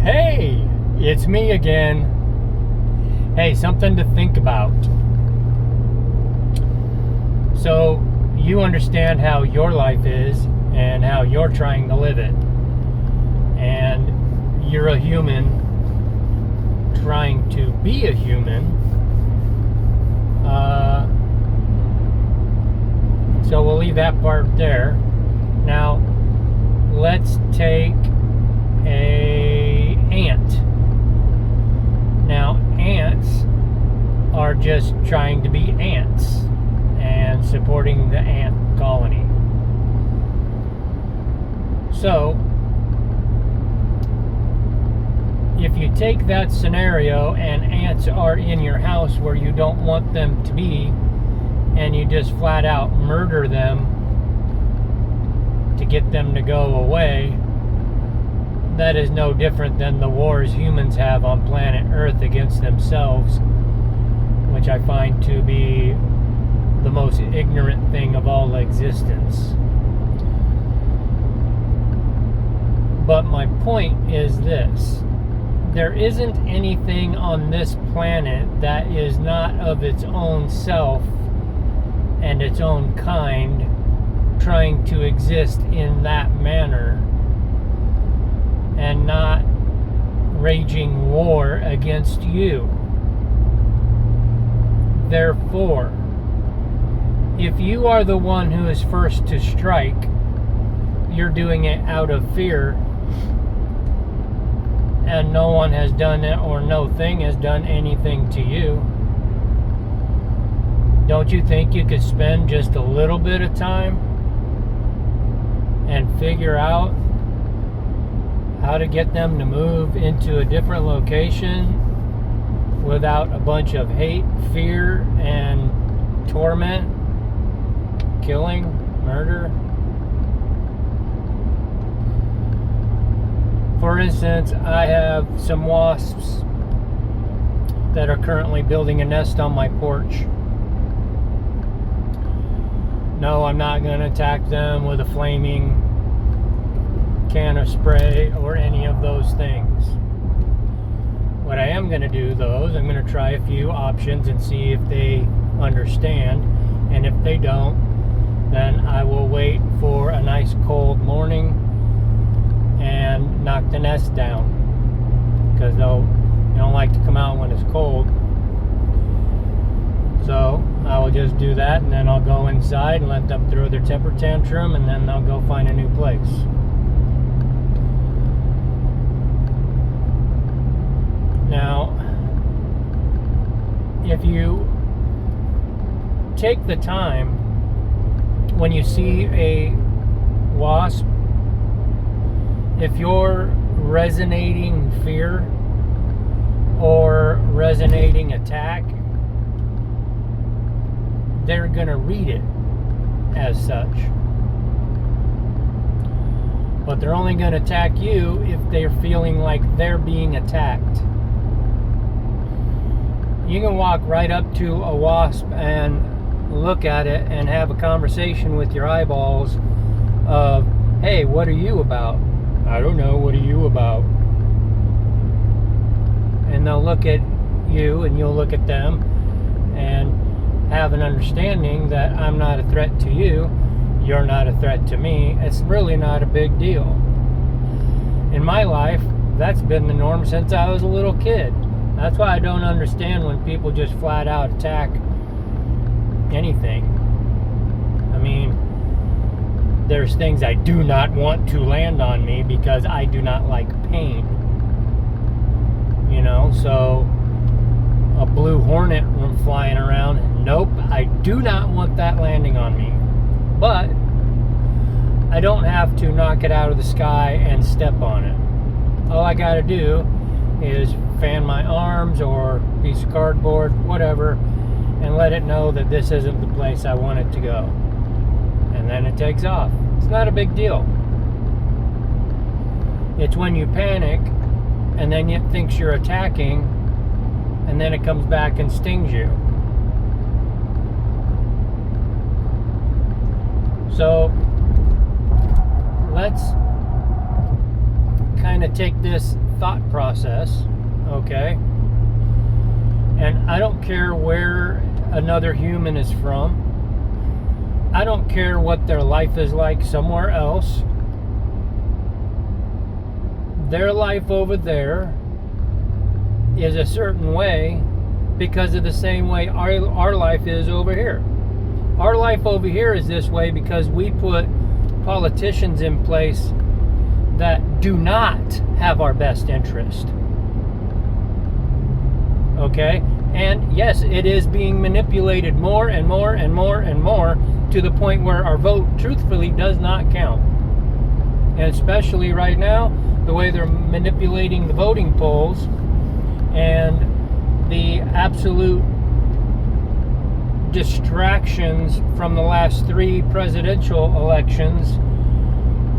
Hey, it's me again. Hey, something to think about. So, you understand how your life is and how you're trying to live it. And you're a human trying to be a human. So we'll leave that part there. Now, let's take an ant. Now, ants are just trying to be ants and supporting the ant colony. So, if you take that scenario and ants are in your house where you don't want them to be, and you just flat out murder them to get them to go away, that is no different than the wars humans have on planet Earth against themselves, which I find to be the most ignorant thing of all existence. But my point is this: there isn't anything on this planet that is not of its own self and its own kind trying to exist in that manner and not raging war against you. Therefore, if you are the one who is first to strike, you're doing it out of fear, and no one has done it, or no thing has done anything to you. Don't you think you could spend just a little bit of time and figure out how to get them to move into a different location without a bunch of hate, fear, and torment, killing, murder? For instance, I have some wasps that are currently building a nest on my porch. No, I'm not going to attack them with a flaming can of spray or any of those things. What I am going to do, though, is I'm going to try a few options and see if they understand. And if they don't, then I will wait for a nice cold morning and knock the nest down, because they don't like to come out when it's cold. So I will just do that, and then I'll go inside and let them throw their temper tantrum, and then they'll go find a new place. Now, if you take the time when you see a wasp, if you're resonating fear or resonating attack, they're going to read it as such. But they're only going to attack you if they're feeling like they're being attacked. You can walk right up to a wasp and look at it and have a conversation with your eyeballs of, hey, what are you about? I don't know, what are you about? And they'll look at you and you'll look at them and have an understanding that I'm not a threat to you, you're not a threat to me. It's really not a big deal. In my life, that's been the norm since I was a little kid. That's why I don't understand when people just flat out attack anything. I mean, there's things I do not want to land on me because I do not like pain. You know, so a blue hornet flying around, nope, I do not want that landing on me. But I don't have to knock it out of the sky and step on it. All I gotta do is fan my arms or piece of cardboard, whatever, and let it know that this isn't the place I want it to go. And then it takes off. It's not a big deal. It's when you panic and then it thinks you're attacking, and then it comes back and stings you. So let's kind of take this thought process, okay? And I don't care where another human is from. I don't care what their life is like somewhere else. Their life over there is a certain way because of the same way our life is over here. Our life over here is this way because we put politicians in place that do not have our best interest. Okay? And yes, it is being manipulated more and more and more and more to the point where our vote truthfully does not count. And especially right now, the way they're manipulating the voting polls and the absolute distractions from the last 3 presidential elections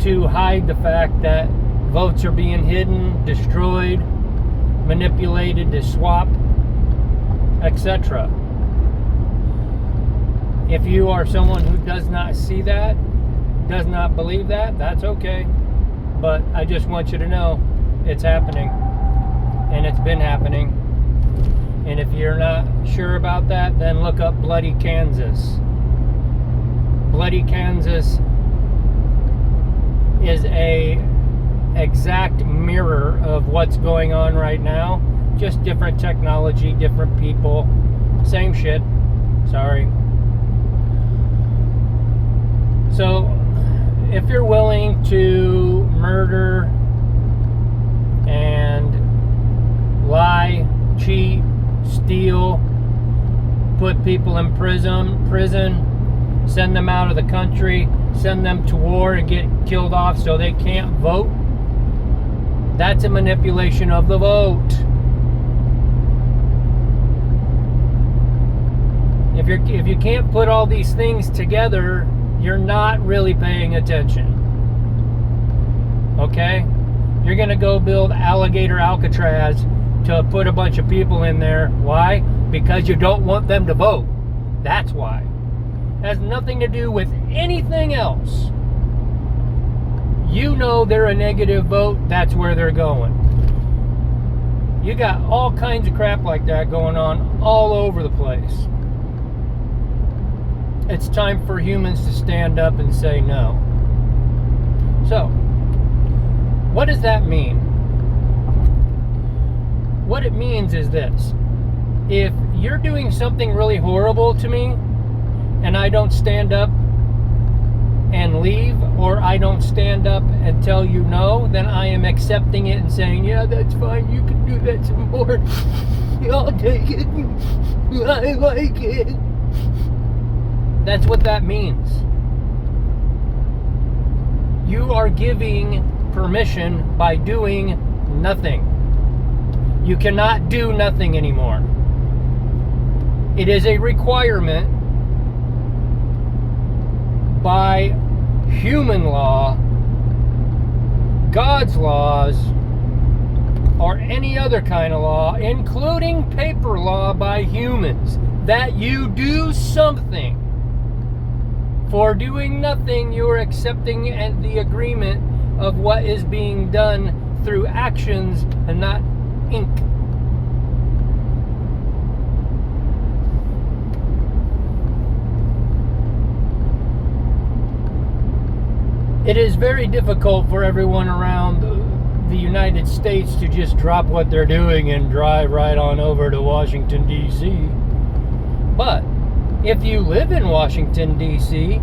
to hide the fact that votes are being hidden, destroyed, manipulated to swap, etc. If you are someone who does not see that, does not believe that, that's okay. But I just want you to know it's happening. And it's been happening. And if you're not sure about that, then look up Bloody Kansas. Bloody Kansas is a exact mirror of what's going on right now. Just different technology, different people. Same shit. Sorry. So, if you're willing to murder and lie, cheat, steal, put people in prison, send them out of the country, send them to war and get killed off so they can't vote, that's a manipulation of the vote. If you can't put all these things together, you're not really paying attention. Okay? You're going to go build alligator Alcatraz to put a bunch of people in there. Why? Because you don't want them to vote. That's why. It has nothing to do with anything else. You know they're a negative vote, that's where they're going. You got all kinds of crap like that going on all over the place. It's time for humans to stand up and say no. So, what does that mean? What it means is this. If you're doing something really horrible to me, and I don't stand up and leave, or I don't stand up and tell you no, then I am accepting it and saying, yeah, that's fine, you can do that some more. I'll take it. I like it. That's what that means. You are giving permission by doing nothing. You cannot do nothing anymore. It is a requirement by human law, God's laws, or any other kind of law, including paper law by humans, that you do something. For doing nothing, you are accepting the agreement of what is being done through actions and not ink. It is very difficult for everyone around the United States to just drop what they're doing and drive right on over to Washington, D.C. But if you live in Washington, D.C.,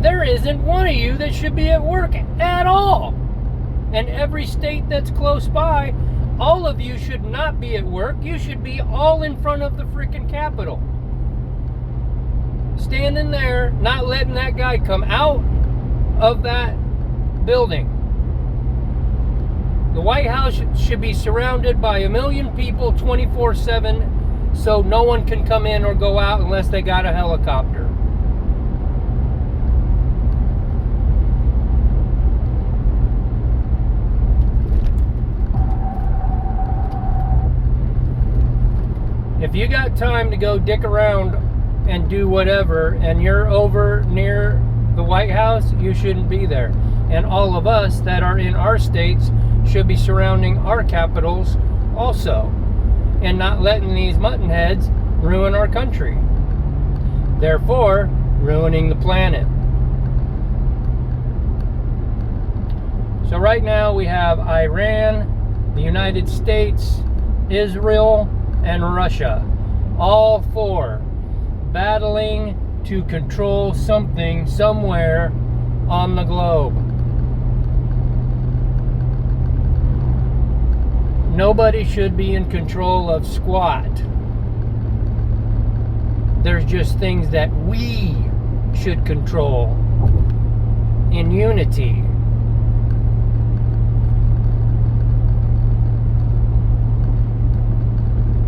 there isn't one of you that should be at work at all. And every state that's close by, all of you should not be at work. You should be all in front of the freaking Capitol. Standing there, not letting that guy come out of that building. The White House should be surrounded by 1 million people 24/7 so no one can come in or go out unless they got a helicopter. If you got time to go dick around and do whatever and you're over near the White House, you shouldn't be there. And all of us that are in our states should be surrounding our capitals also, and not letting these mutton heads ruin our country, therefore ruining the planet. So right now we have Iran, the United States, Israel, and Russia, all four battling to control something somewhere on the globe. Nobody should be in control of squat. There's just things that we should control in unity.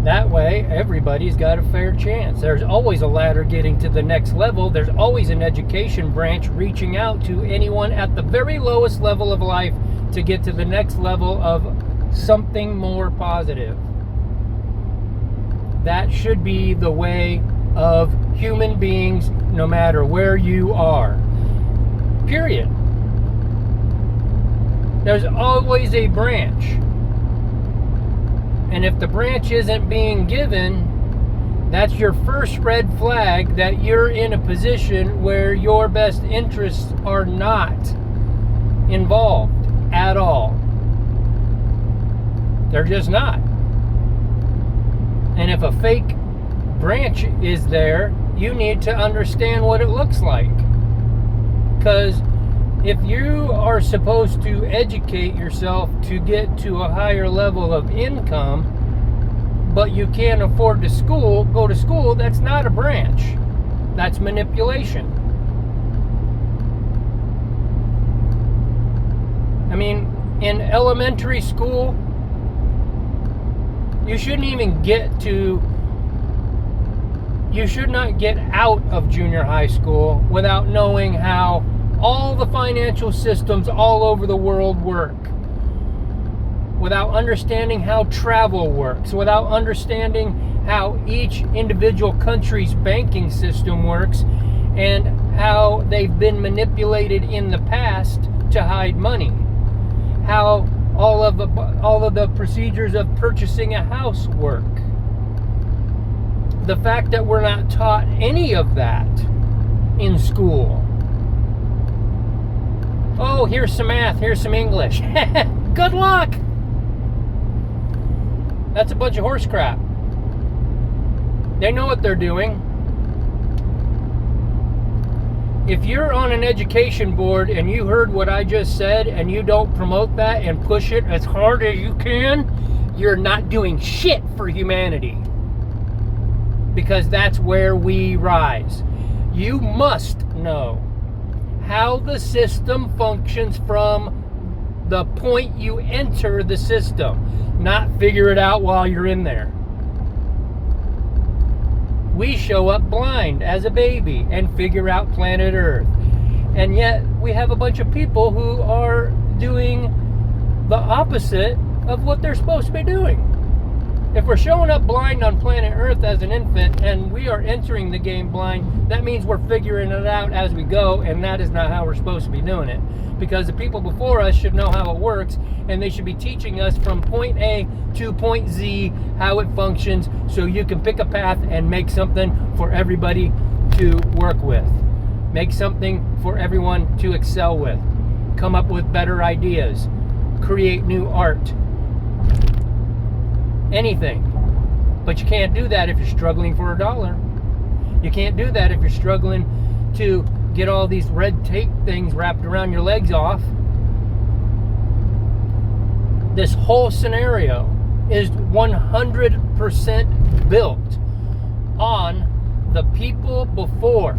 That way, everybody's got a fair chance. There's always a ladder getting to the next level. There's always an education branch reaching out to anyone at the very lowest level of life to get to the next level of something more positive. That should be the way of human beings, no matter where you are. Period. There's always a branch. And if the branch isn't being given, that's your first red flag that you're in a position where your best interests are not involved at all. They're just not. And if a fake branch is there, you need to understand what it looks like. Because if you are supposed to educate yourself to get to a higher level of income, but you can't afford to go to school, that's not a branch. That's manipulation. I mean, in elementary school, you should not get out of junior high school without knowing how all the financial systems all over the world work, without understanding how travel works, without understanding how each individual country's banking system works, and how they've been manipulated in the past to hide money, how all of the procedures of purchasing a house work. The fact that we're not taught any of that in school. Oh, here's some math, here's some English. Good luck! That's a bunch of horse crap. They know what they're doing. If you're on an education board and you heard what I just said and you don't promote that and push it as hard as you can, you're not doing shit for humanity. Because that's where we rise. You must know how the system functions from the point you enter the system, not figure it out while you're in there. We show up blind as a baby and figure out planet Earth. And yet we have a bunch of people who are doing the opposite of what they're supposed to be doing. If we're showing up blind on planet Earth as an infant and we are entering the game blind, that means we're figuring it out as we go, and that is not how we're supposed to be doing it. Because the people before us should know how it works, and they should be teaching us from point A to point Z how it functions, so you can pick a path and make something for everybody to work with. Make something for everyone to excel with. Come up with better ideas. Create new art. Anything. But you can't do that if you're struggling for $1. You can't do that if you're struggling to get all these red tape things wrapped around your legs off. This whole scenario is 100% built on the people before.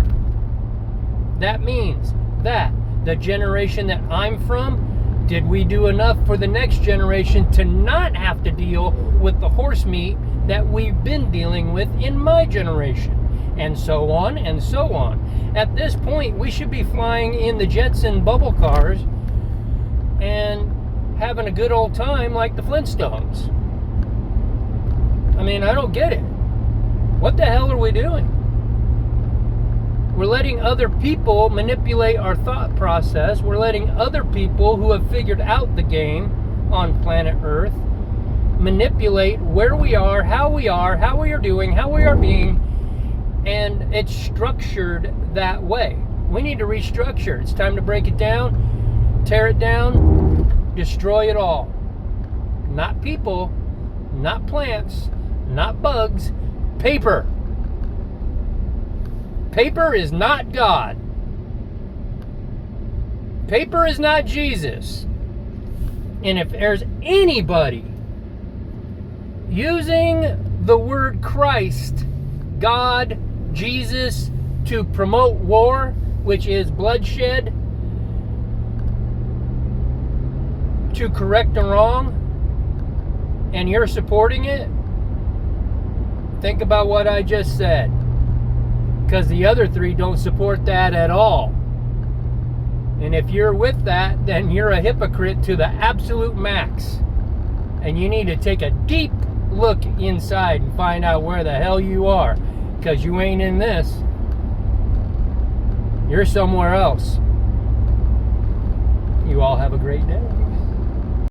That means that the generation that I'm from, did we do enough for the next generation to not have to deal with the horse meat that we've been dealing with in my generation? And so on and so on. At this point, we should be flying in the Jetson bubble cars and having a good old time like the Flintstones. I mean, I don't get it. What the hell are we doing? We're letting other people manipulate our thought process. We're letting other people who have figured out the game on planet Earth manipulate where we are, how we are doing, how we are being, and it's structured that way. We need to restructure. It's time to break it down, tear it down, destroy it all. Not people, not plants, not bugs, paper. Paper is not God. Paper is not Jesus. And if there's anybody using the word Christ, God, Jesus, to promote war, which is bloodshed, to correct a wrong, and you're supporting it, think about what I just said. Because the other three don't support that at all. And if you're with that, then you're a hypocrite to the absolute max. And you need to take a deep look inside and find out where the hell you are. Because you ain't in this. You're somewhere else. You all have a great day.